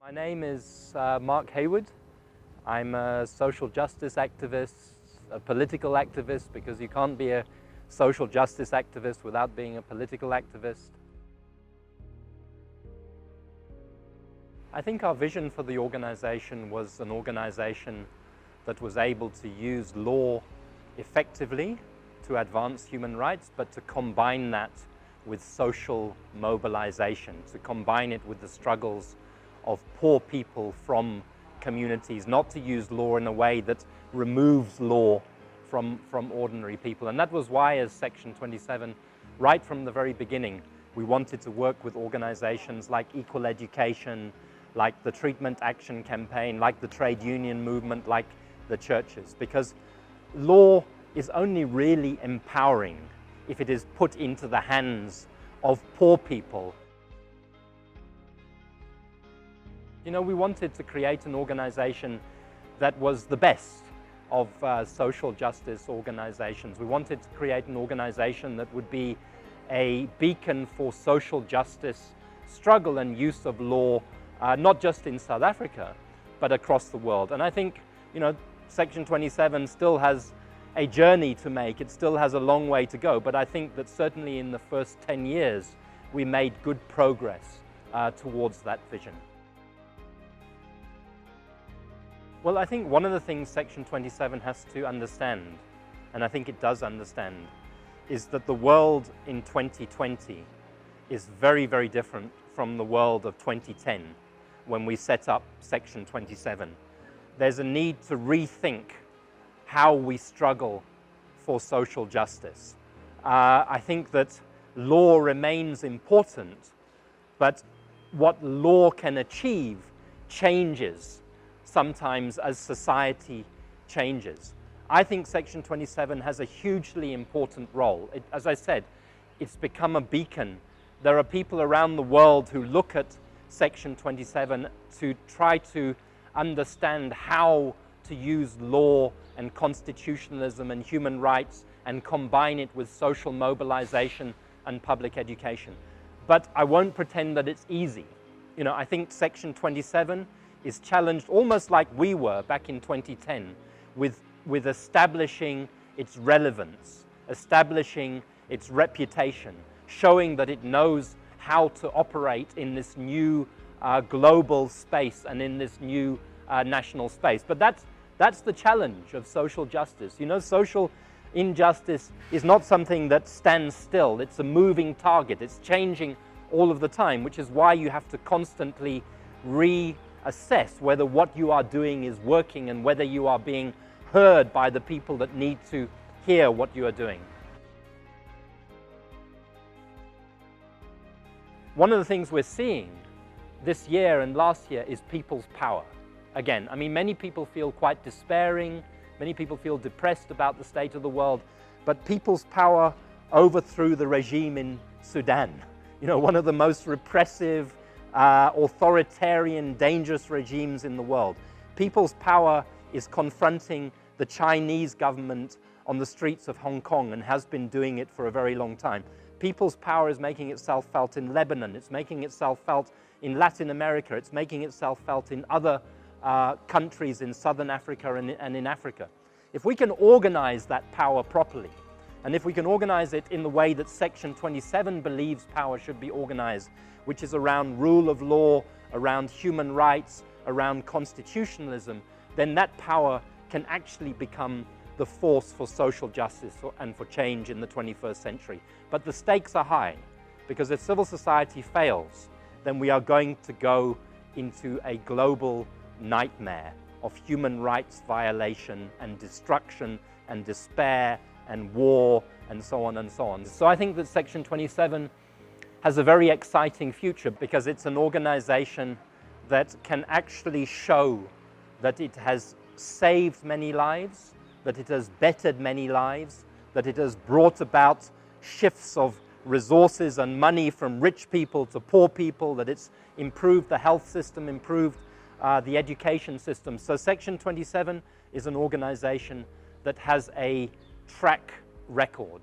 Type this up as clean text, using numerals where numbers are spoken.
My name is Mark Heywood. I'm a social justice activist, a political activist, because you can't be a social justice activist without being a political activist. I think our vision for the organization was an organization that was able to use law effectively to advance human rights, but to combine that with social mobilization, to combine it with the struggles of poor people from communities, not to use law in a way that removes law from ordinary people. And that was why, as Section 27, right from the very beginning, we wanted to work with organizations like Equal Education, like the Treatment Action Campaign, like the trade union movement, like the churches, because law is only really empowering if it is put into the hands of poor people. You know, we wanted to create an organization that was the best of social justice organizations. We wanted to create an organization that would be a beacon for social justice struggle and use of law, not just in South Africa, but across the world. And I think, you know, Section 27 still has a journey to make. It still has a long way to go, but I think that certainly in the first 10 years, we made good progress towards that vision. Well, I think one of the things Section 27 has to understand, and I think it does understand, is that the world in 2020 is very, very different from the world of 2010 when we set up Section 27. There's a need to rethink how we struggle for social justice. I think that law remains important, but what law can achieve changes sometimes as society changes. I think Section 27 has a hugely important role. As I said, it's become a beacon. There are people around the world who look at Section 27 to try to understand how to use law and constitutionalism and human rights and combine it with social mobilization and public education. But I won't pretend that it's easy. You know, I think Section 27 is challenged almost like we were back in 2010 with establishing its relevance, establishing its reputation, showing that it knows how to operate in this new global space and in this new national space. But that's the challenge of social justice. You know, social injustice is not something that stands still. It's a moving target. It's changing all of the time, which is why you have to constantly reassess whether what you are doing is working and whether you are being heard by the people that need to hear what you are doing. One of the things we're seeing this year and last year is people's power. Again, I mean, many people feel quite despairing, many people feel depressed about the state of the world, but people's power overthrew the regime in Sudan. You know, one of the most repressive, authoritarian, dangerous regimes in the world. People's power is confronting the Chinese government on the streets of Hong Kong and has been doing it for a very long time. People's power is making itself felt in Lebanon, it's making itself felt in Latin America, it's making itself felt in other countries in Southern Africa and in Africa. If we can organize that power properly, and if we can organize it in the way that Section 27 believes power should be organized, which is around rule of law, around human rights, around constitutionalism, then that power can actually become the force for social justice and for change in the 21st century. But the stakes are high, because if civil society fails, then we are going to go into a global nightmare of human rights violation and destruction and despair and war and so on and so on. So I think that Section 27 has a very exciting future, because it's an organization that can actually show that it has saved many lives, that it has bettered many lives, that it has brought about shifts of resources and money from rich people to poor people, that it's improved the health system, improved the education system. So Section 27 is an organization that has a track record.